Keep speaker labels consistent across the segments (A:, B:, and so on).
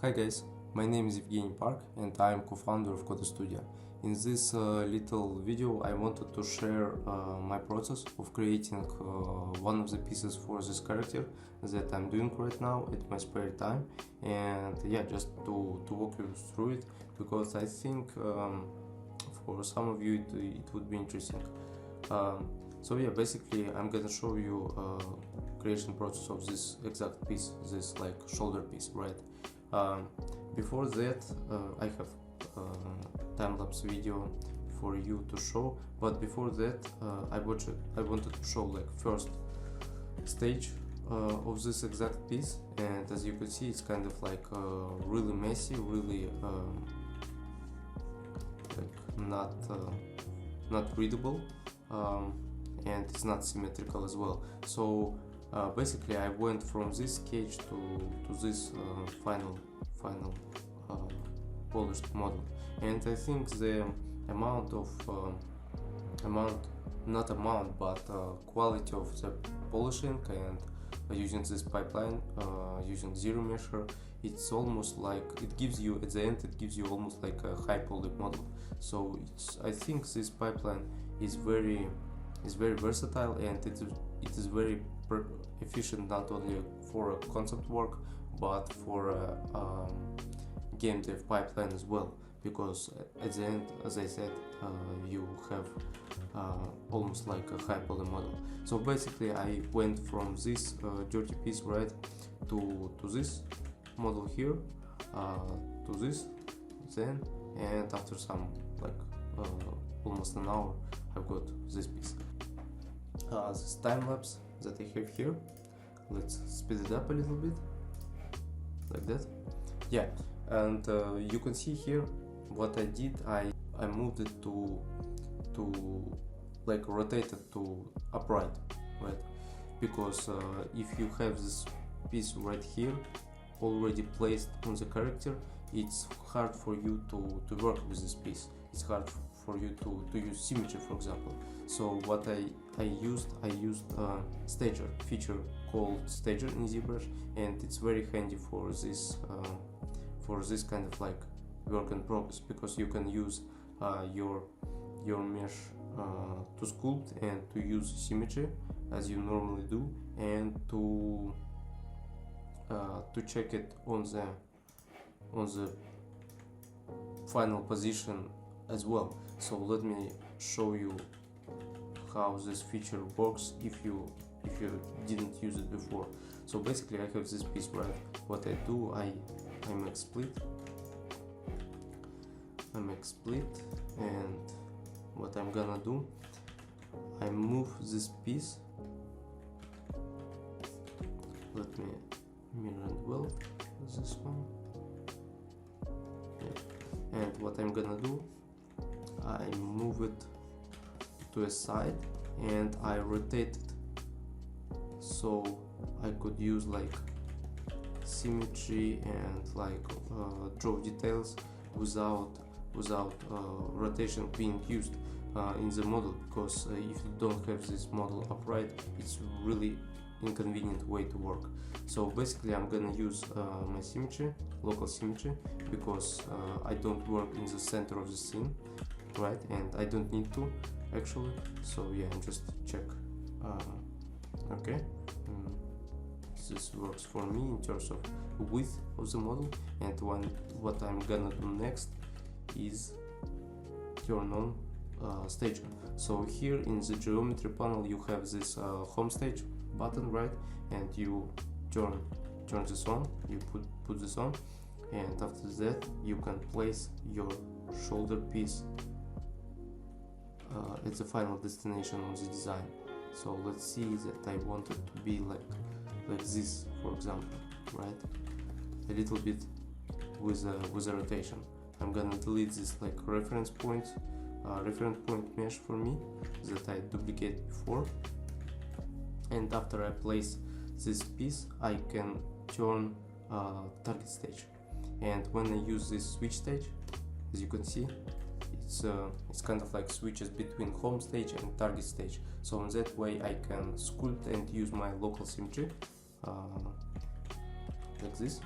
A: Hi guys, my name is Evgeny Park and I am co-founder of codastudio. In this little video I wanted to share my process of creating one of the pieces for this character that I'm doing right now at my spare time, and yeah, just to walk you through it, because I think for some of you it would be interesting. So yeah, basically I'm gonna show you creation process of this exact piece, this like shoulder piece, right? Before that, I have time-lapse video for you to show, but before that I wanted to show like first stage of this exact piece, and as you can see it's kind of like really messy, really like not readable, and it's not symmetrical as well. So basically I went from this sketch to this final polished model, and I think the quality of the polishing and using this pipeline, using ZRemesher, it's almost like it gives you at the end almost like a high poly model. So I think this pipeline is very versatile, and it is very efficient not only for concept work but for game dev pipeline as well, because at the end, as I said, you have almost like a high poly model. So basically I went from this dirty piece, right, to this model here, to this, then, and after some like almost an hour I've got this piece. This time lapse that I have here, let's speed it up a little bit, like that. Yeah, and you can see here what I did. I moved it to like rotate it to upright, right? Because if you have this piece right here already placed on the character, it's hard for you to work with this piece. It's hard for you to use symmetry, for example. So what I used stager feature called stager in Zbrush, and it's very handy for this kind of like work in progress, because you can use your mesh to sculpt and to use symmetry as you normally do, and to check it on the final position as well. So let me show you how this feature works if you didn't use it before. So basically I have this piece, right? What I do, I make split, and what I'm gonna do, I move this piece. Let me mirror it well, this one. Yeah. And what I'm gonna do, I move it to a side and I rotate it, so I could use like symmetry and like draw details without rotation being used in the model, because if you don't have this model upright, it's really inconvenient way to work. So basically I'm gonna use my symmetry, local symmetry, because I don't work in the center of the scene, right, and I don't need to actually. So yeah, just check. Okay, this works for me in terms of width of the model. And what I'm gonna do next is turn on stager. So here in the geometry panel you have this home stage button, right, and you turn this on, you put this on, and after that you can place your shoulder piece at the final destination on the design. So let's see that I want it to be like this, for example, right, a little bit with a rotation. I'm gonna delete this like reference point mesh for me that I duplicated before, and after I place this piece I can turn target stage, and when I use this switch stage, as you can see, it's kind of like switches between home stage and target stage. So in that way I can sculpt and use my local symmetry like this.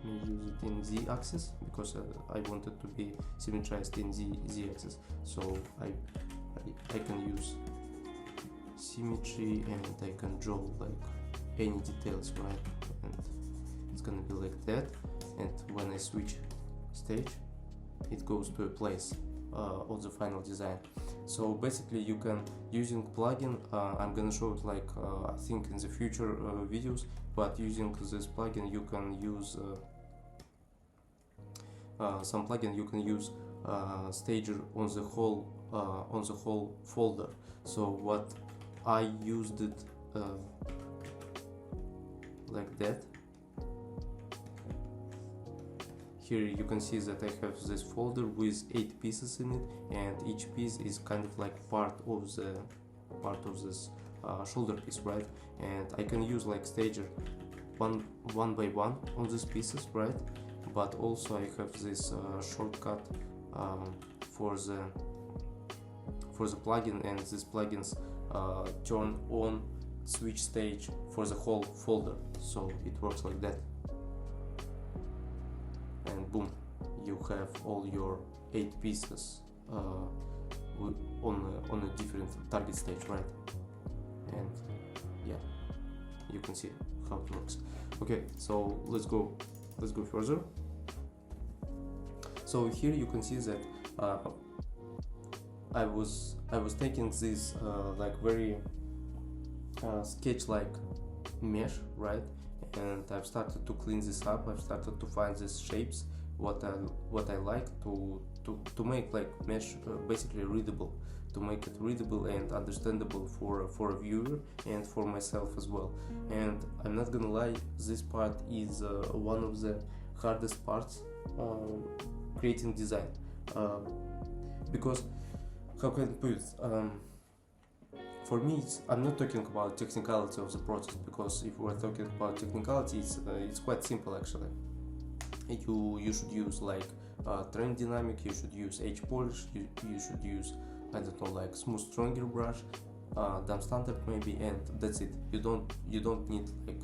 A: let me use it in z-axis because I wanted to be symmetrized in z-axis, so I can use symmetry and I can draw like any details, right? And it's gonna be like that, and when I switch stage it goes to a place on the final design. So basically you can, using plugin, I'm gonna show it like I think in the future videos, but using this plugin you can use some plugin you can use stager on the whole folder. So what I used it like that. Here you can see that I have this folder with 8 pieces in it, and each piece is kind of like part of this shoulder piece, right? And I can use like stager one by one on these pieces, right? But also I have this shortcut for the plugin, and these plugins turn on switch stage for the whole folder, so it works like that. And boom, you have all your 8 pieces on a different target stage, right? And yeah, you can see how it works. Okay, so let's go further. So here you can see that I was taking this like very sketch-like mesh, right? And I've started to clean this up. I've started to find these shapes, what I like to make like mesh basically readable, to make it readable and understandable for a viewer and for myself as well. And I'm not gonna lie, this part is one of the hardest parts creating design, because how can I put it? For me, I'm not talking about technicality of the process, because if we're talking about technicality, it's quite simple actually. You should use like trend dynamic, you should use edge polish, you should use, I don't know, like smooth stronger brush, dump standard maybe, and that's it. You don't need like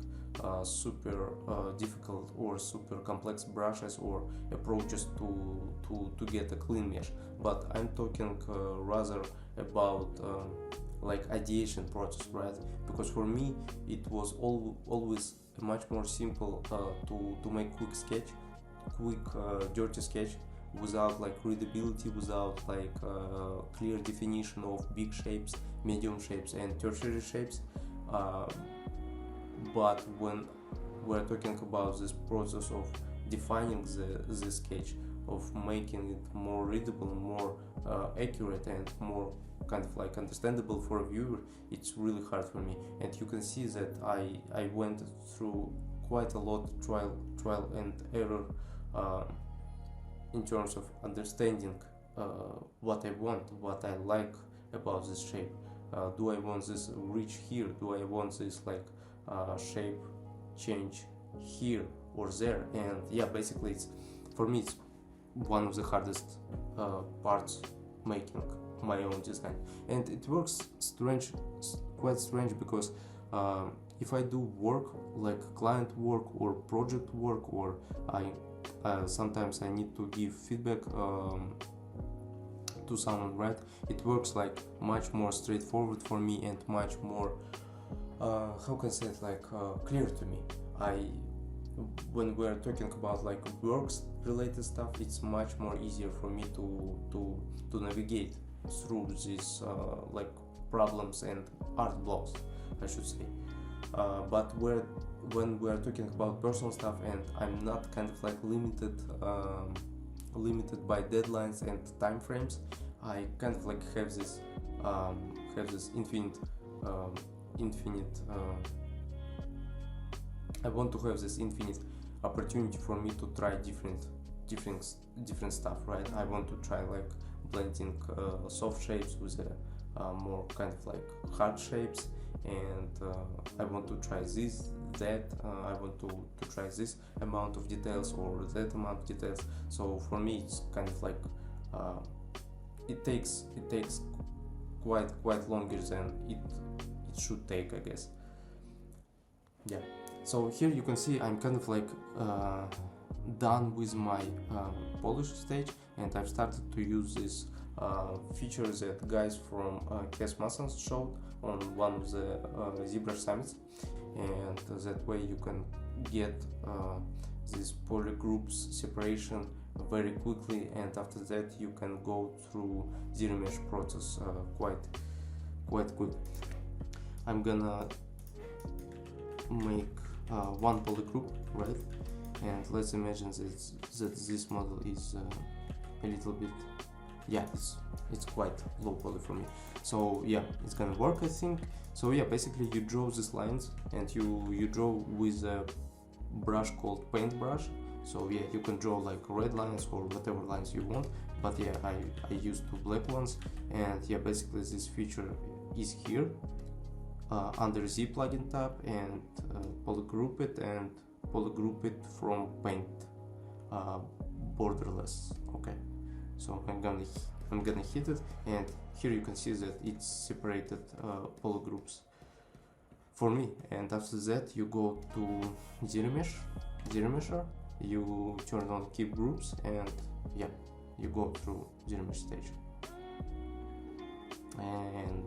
A: super difficult or super complex brushes or approaches to get a clean mesh. But I'm talking rather about like ideation process, right? Because for me it was always much more simple to make quick dirty sketch without like readability, without like clear definition of big shapes, medium shapes and tertiary shapes. But when we're talking about this process of defining the sketch, of making it more readable, more accurate and more kind of like understandable for a viewer, it's really hard for me. And you can see that I went through quite a lot trial and error in terms of understanding what I want, what I like about this shape. Do I want this reach here? Do I want this like shape change here or there? And yeah, basically for me it's one of the hardest parts making my own design. And it works quite strange, because if I do work like client work or project work, or sometimes I need to give feedback to someone, right? It works like much more straightforward for me and much more how can I say it, like clear to me. When we're talking about like works related stuff, it's much more easier for me to navigate through these like problems and art blocks, I should say. But when we're talking about personal stuff and I'm not kind of like limited by deadlines and time frames, I kind of like have this infinite I want to have this infinite opportunity for me to try different stuff, right? I want to try like blending soft shapes with more kind of like hard shapes, and I want to try that I want to try this amount of details or that amount of details. So for me it's kind of like it takes quite longer than it should take, I guess. Yeah. So here you can see I'm kind of like done with my polish stage, and I've started to use this feature that guys from Kes Massons showed on one of the Zbrush summits, and that way you can get this polygroups separation very quickly, and after that you can go through ZRemesh process quite good. I'm gonna make one polygroup, right? And let's imagine that this model is a little bit, yeah, it's quite low poly for me. So yeah, it's gonna work, I think. So yeah, basically you draw these lines, and you draw with a brush called paintbrush. So yeah, you can draw like red lines or whatever lines you want, but yeah, I used two black ones. And yeah, basically this feature is here under Z plugin tab, and polygroup it, and polygroup it from paint borderless. Okay, so I'm gonna hit it, and here you can see that it's separated polygroups for me. And after that you go to ZRemesher, you turn on keep groups, and yeah, you go through ZRemesh stage, and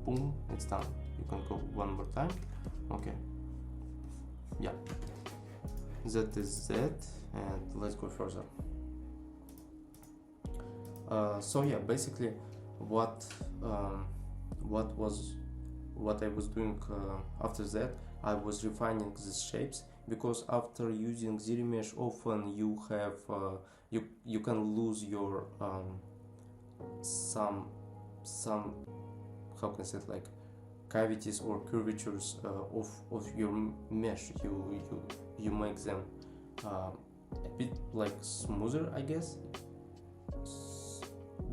A: boom, it's done. You can go one more time. Okay, yeah, that is that, and let's go further. So yeah, basically what I was doing after that, I was refining these shapes, because after using ZRemesh often you have you can lose your some how can I say it, like cavities or curvatures of your mesh. You make them a bit like smoother, I guess,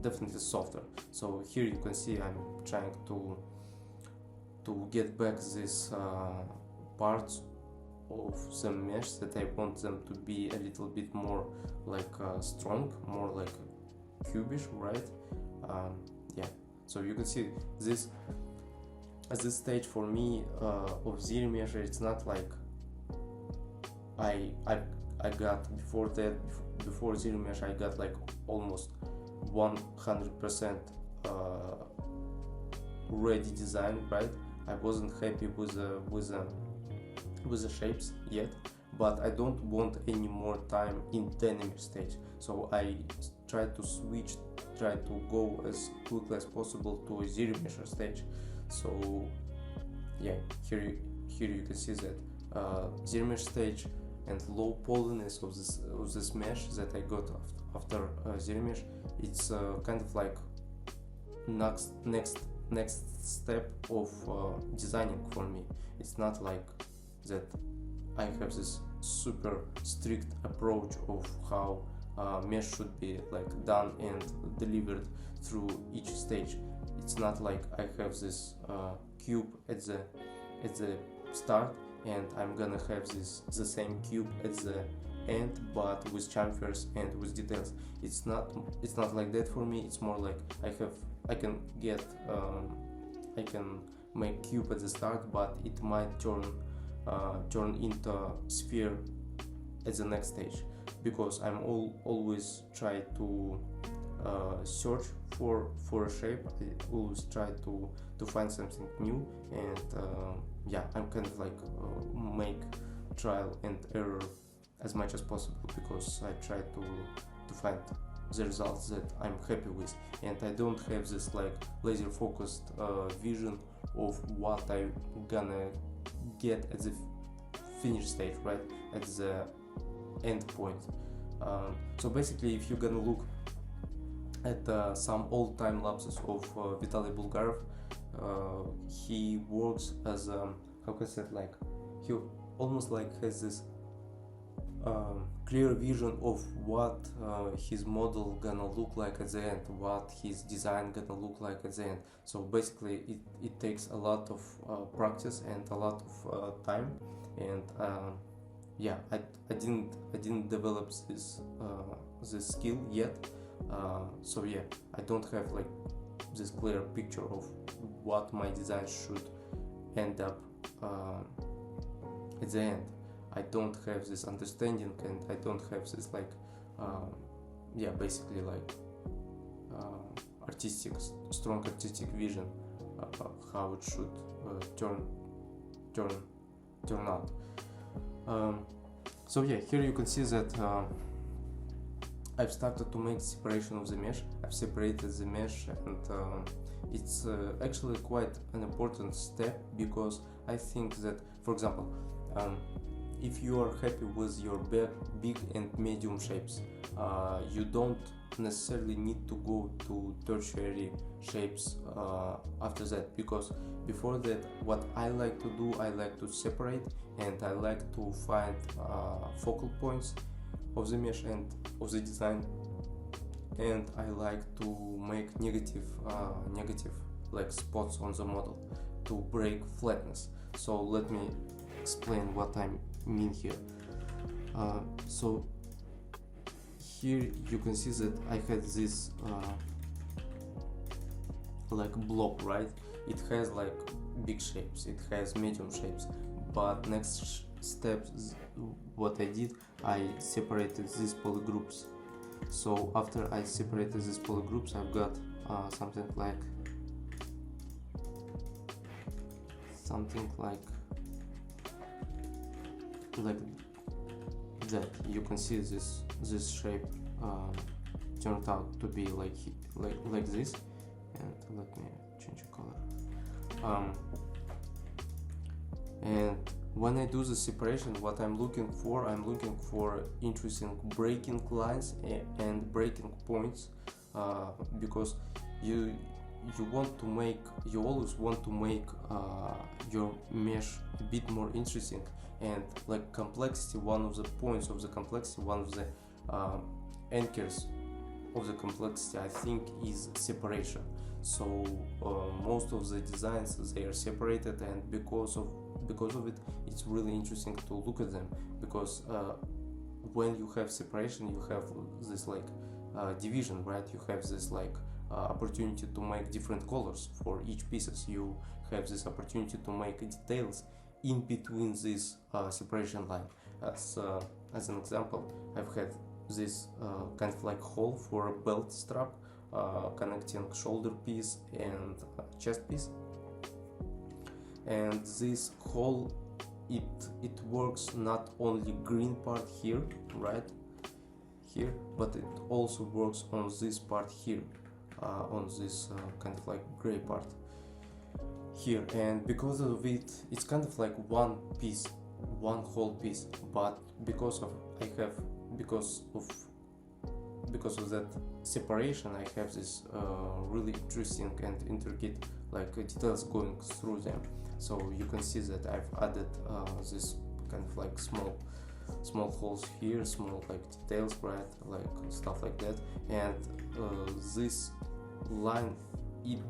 A: definitely softer. So here you can see I'm trying to get back these parts of the mesh that I want them to be a little bit more like strong, more like cubish, right? Yeah, so you can see this at this stage for me of ZRemesher. It's not like I got before ZRemesh I got like almost 100% ready design, right? I wasn't happy with the shapes yet, but I don't want any more time in dynamic stage, so I try to go as quickly as possible to a ZRemesher stage. So yeah, here you can see that ZRemesh stage and low polyness of this mesh that I got after ZRemesh, it's kind of like next step of designing for me. It's not like that I have this super strict approach of how mesh should be like done and delivered through each stage. It's not like I have this cube at the start, and I'm gonna have the same cube at the end, but with chamfers and with details. It's not like that for me. It's more like I can make cube at the start, but it might turn into sphere at the next stage, because I'm always try to search for a shape. I always try to find something new, and yeah, I'm kind of like make trial and error as much as possible, because I try to find the results that I'm happy with, and I don't have this like laser focused vision of what I'm gonna get at the finish stage, right, at the end point. So basically, if you're gonna look at some old time lapses of Vitaly Bulgarov, he works as how can I say it, like he almost like has this clear vision of what his model gonna look like at the end, what his design gonna look like at the end. So basically it takes a lot of practice and a lot of time, and yeah, I didn't develop this skill yet. So yeah, I don't have like this clear picture of what my design should end up at the end. I don't have this understanding, and I don't have this like basically like strong artistic vision how it should turn out. So yeah, here you can see that I've started to make separation of the mesh. I've separated the mesh, and it's actually quite an important step, because I think that, for example, if you are happy with your big and medium shapes, you don't necessarily need to go to tertiary shapes after that, because before that, what I like to do, I like to separate, and I like to find focal points of the mesh and of the design, and I like to make negative like spots on the model to break flatness. So let me explain what I mean here. So here you can see that I had this like block, right? It has like big shapes, it has medium shapes, but next step, what I did, I separated these polygroups. So after I separated these polygroups, I've got something like that. You can see this shape turned out to be like this. And let me change the color. And when I do the separation, what I'm looking for interesting breaking lines and breaking points, because you always want to make your mesh a bit more interesting, and like complexity, one of the points of the complexity, one of the anchors of the complexity, I think, is separation. So most of the designs, they are separated, and because of it, it's really interesting to look at them, because when you have separation, you have this like division, right? You have this like opportunity to make different colors for each pieces. You have this opportunity to make details in between this separation line. As an example, I've had this kind of like hole for a belt strap connecting shoulder piece and chest piece, and this hole, it works not only green part here, right here, but it also works on this part here, on this kind of like gray part here, and because of it, it's kind of like one piece, one whole piece. But because of that separation, I have this really interesting and intricate like details going through them. So you can see that I've added this kind of like small holes here, small like details, right, like stuff like that. And this line, it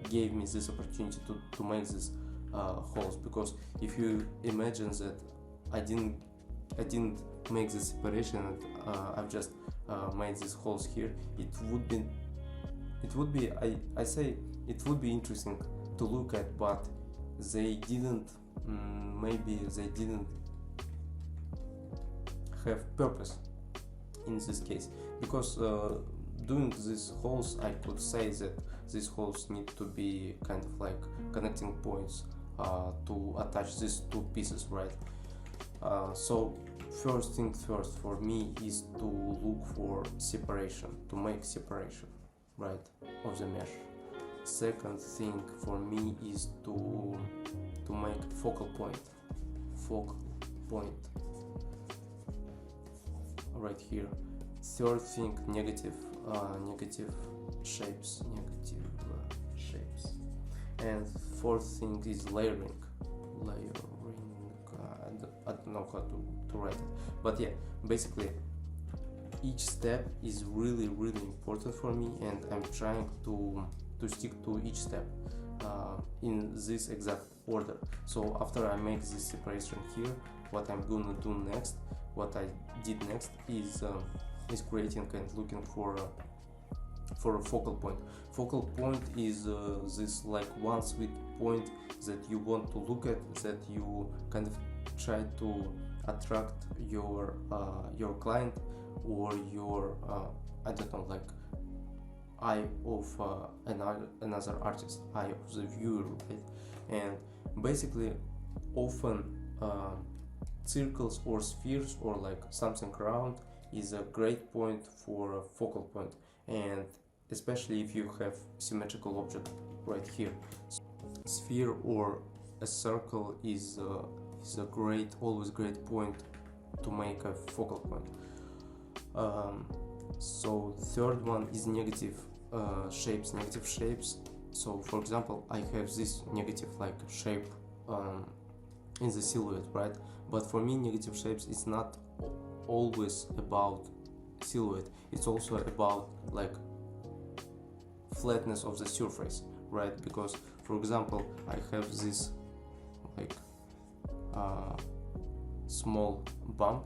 A: gave me this opportunity to make these holes, because if you imagine that I didn't make this separation and I've just made these holes here, it would be it would be interesting to look at, but maybe they didn't have purpose in this case, because doing these holes, I could say that these holes need to be kind of like connecting points to attach these two pieces, right? So first thing first for me is to look for separation, to make separation, right, of the mesh. Second thing for me is to make focal point right here. Third thing, negative shapes, and fourth thing is layering. I don't know how to write it, but yeah, basically each step is really important for me, and I'm trying to stick to each step in this exact order. So after I make this separation here, what I'm gonna do next, what I did next is creating and looking for a focal point. Focal point is this like one sweet point that you want to look at, that you kind of try to attract your client or your I don't know, like eye of another artist, eye of the viewer, right? And basically often circles or spheres or like something round is a great point for a focal point, and especially if you have symmetrical object right here. Sphere or a circle is a always great point to make a focal point. So third one is negative shapes. So for example, I have this negative like shape in the silhouette, right? But for me, negative shapes is not always about silhouette. It's also about like flatness of the surface, right? Because for example, I have this like small bump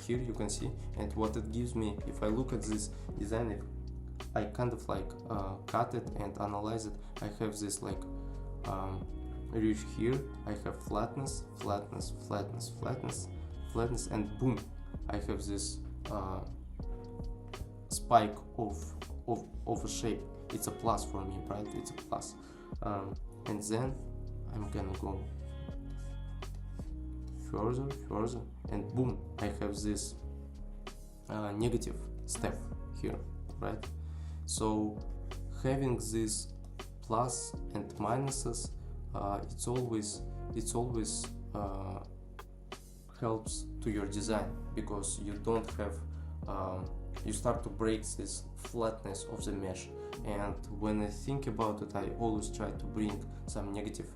A: here, you can see, and what it gives me, if I look at this design, if I kind of like cut it and analyze it, I have this like ridge here, I have flatness, and boom, I have this spike of a shape. It's a plus for me, right? It's a plus. And then I'm gonna go further, and boom, I have this negative step here, right? So having this plus and minuses, it's always helps to your design, because you don't have you start to break this flatness of the mesh. And when I think about it, I always try to bring some negative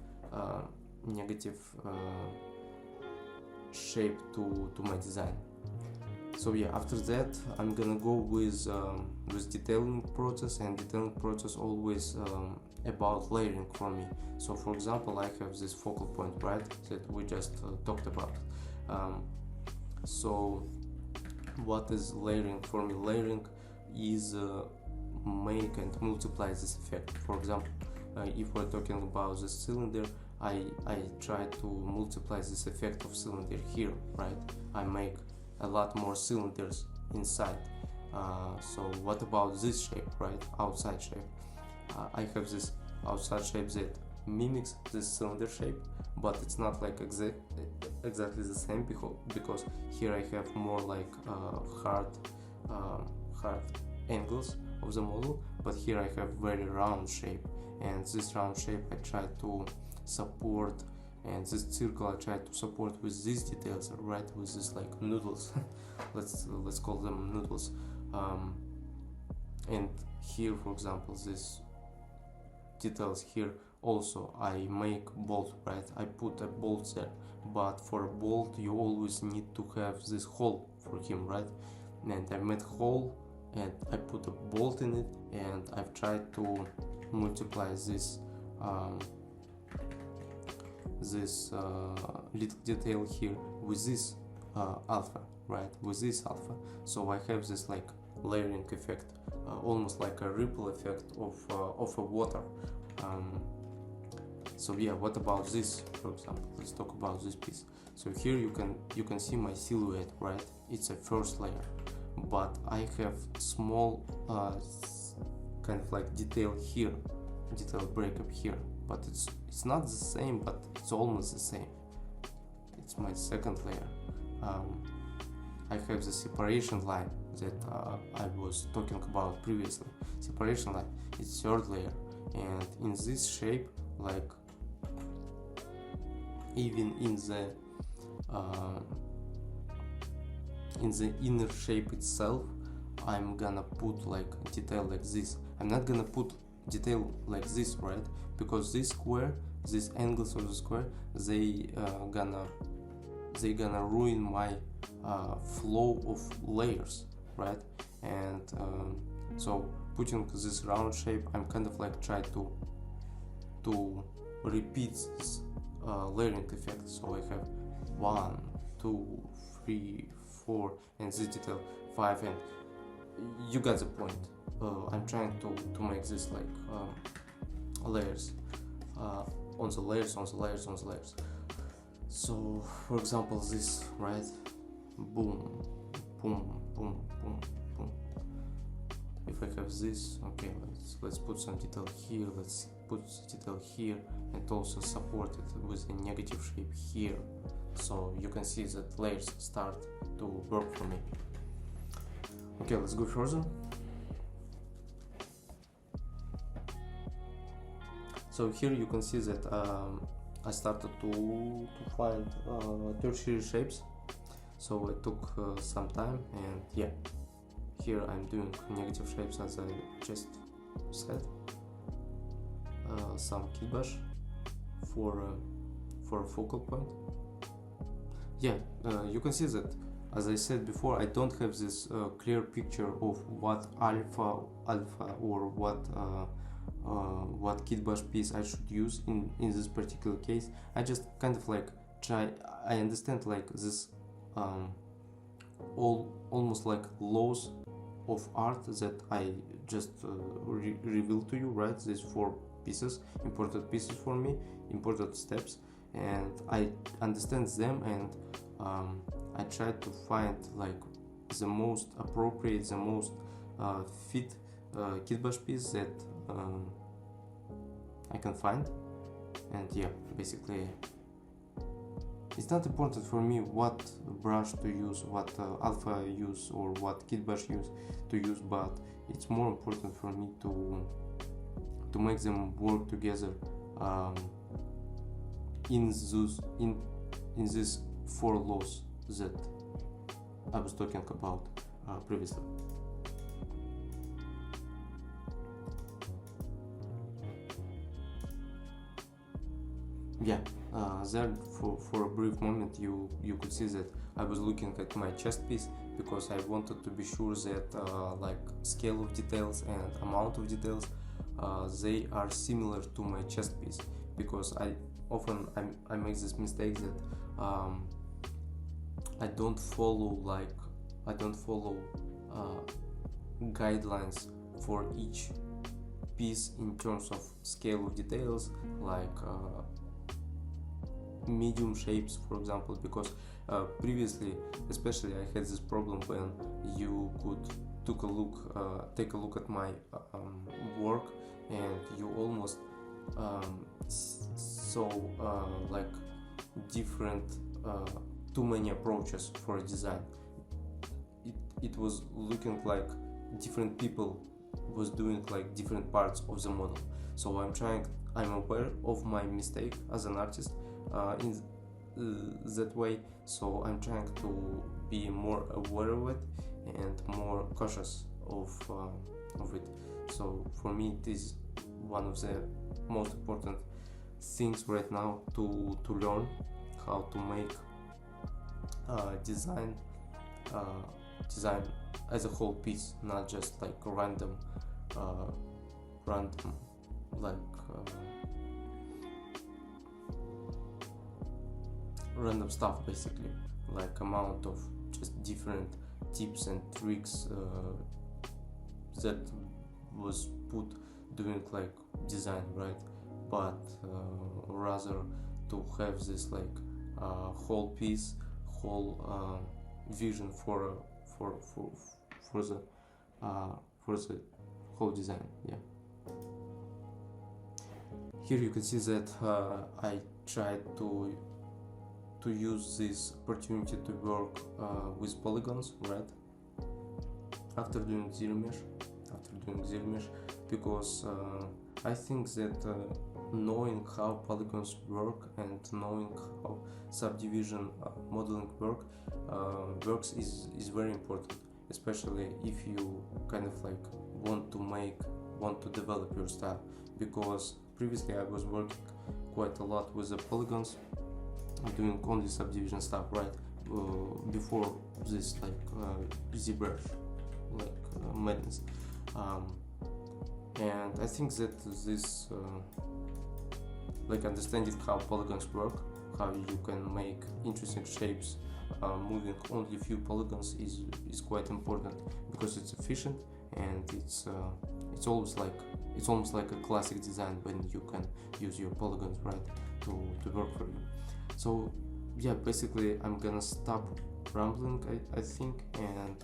A: shape to my design. So yeah, after that I'm gonna go with detailing process, and detailing process always about layering for me. So for example, I have this focal point, right, that we just talked about. So what is layering for me? Layering is make and multiply this effect. For example, if we're talking about the cylinder, I try to multiply this effect of cylinder here, right? I make a lot more cylinders inside. So what about this shape, right? Outside shape. I have this outside shape that mimics this cylinder shape, but it's not like exactly the same, because here I have more like hard angles of the model, but here I have very round shape, and this round shape I try to support, and this circle I try to support with these details, right, with this like noodles. let's call them noodles. And here, for example, this details here also I make bolt, right? I put a bolt there, but for a bolt you always need to have this hole for him, right? And I made hole and I put a bolt in it, and I've tried to multiply this little detail here with this alpha, right? With this alpha, so I have this like layering effect, almost like a ripple effect of a water. So yeah, what about this, for example? Let's talk about this piece. So here you can see my silhouette, right? It's a first layer, but I have small kind of like detail here, detail breakup here, but it's not the same, but it's almost the same. It's my second layer. I have the separation line that I was talking about previously. Separation line, it's third layer, and in this shape, like even in the inner shape itself, I'm gonna put like detail like this. I'm not gonna put detail like this, right? Because this square, these angles of the square, they gonna ruin my flow of layers, right? And so putting this round shape, I'm kind of like try to repeat this layering effect. So I have 1, 2, 3, 4, and this detail 5, and you got the point. I'm trying to make this like layers on the layers. So for example this, right? Boom, boom, boom, boom, boom. If I have this, okay, let's put some detail here, let's put detail here, and also support it with a negative shape here, so you can see that layers start to work for me. Okay, let's go further. So here you can see that I started to find tertiary shapes, so it took some time, and yeah, here I'm doing negative shapes as I just said, some keybash for a focal point. Yeah, you can see that, as I said before, I don't have this clear picture of what alpha or what kitbash piece I should use in this particular case. I just kind of like I understand like this almost like laws of art that I just revealed to you, right? These 4 pieces, important pieces for me, important steps, and I understand them, and I try to find like the most appropriate, the most fit kitbash piece that I can find. And yeah, basically it's not important for me what brush to use, what alpha use, or what kitbash to use, but it's more important for me to make them work together in these 4 laws that I was talking about previously. Yeah, there for a brief moment you could see that I was looking at my chest piece, because I wanted to be sure that like scale of details and amount of details they are similar to my chest piece, because I often make this mistake that I don't follow guidelines for each piece in terms of scale of details, like medium shapes, for example, because previously especially I had this problem when you could take a look at my work, and you almost saw like different too many approaches for a design. It was looking like different people was doing like different parts of the model. So I'm aware of my mistake as an artist in that way, so I'm trying to be more aware of it and more cautious of it. So for me it is one of the most important things right now to learn how to make design as a whole piece, not just like random like random stuff, basically, like amount of just different tips and tricks that was put doing like design, right? But rather to have this like whole piece, whole vision for the whole design. Yeah. Here you can see that I tried to use this opportunity to work with polygons, right? After doing ZRemesher, because I think that knowing how polygons work and knowing how subdivision modeling works is very important, especially if you kind of like want to develop your style, because previously I was working quite a lot with the polygons, doing only subdivision stuff, right? Before this like Zbrush, like madness, and I think that this like understanding how polygons work, how you can make interesting shapes moving only a few polygons is quite important, because it's efficient, and it's almost like a classic design when you can use your polygons, right, to work for you. So yeah, basically I'm gonna stop rambling, I think, and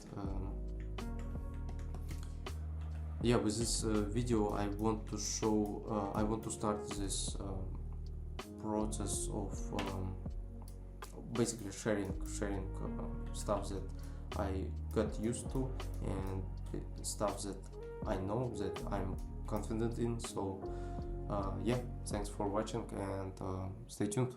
A: yeah, with this video I want to show, I want to start this process of basically sharing stuff that I got used to, and stuff that I know, that I'm confident in. So yeah, thanks for watching, and stay tuned.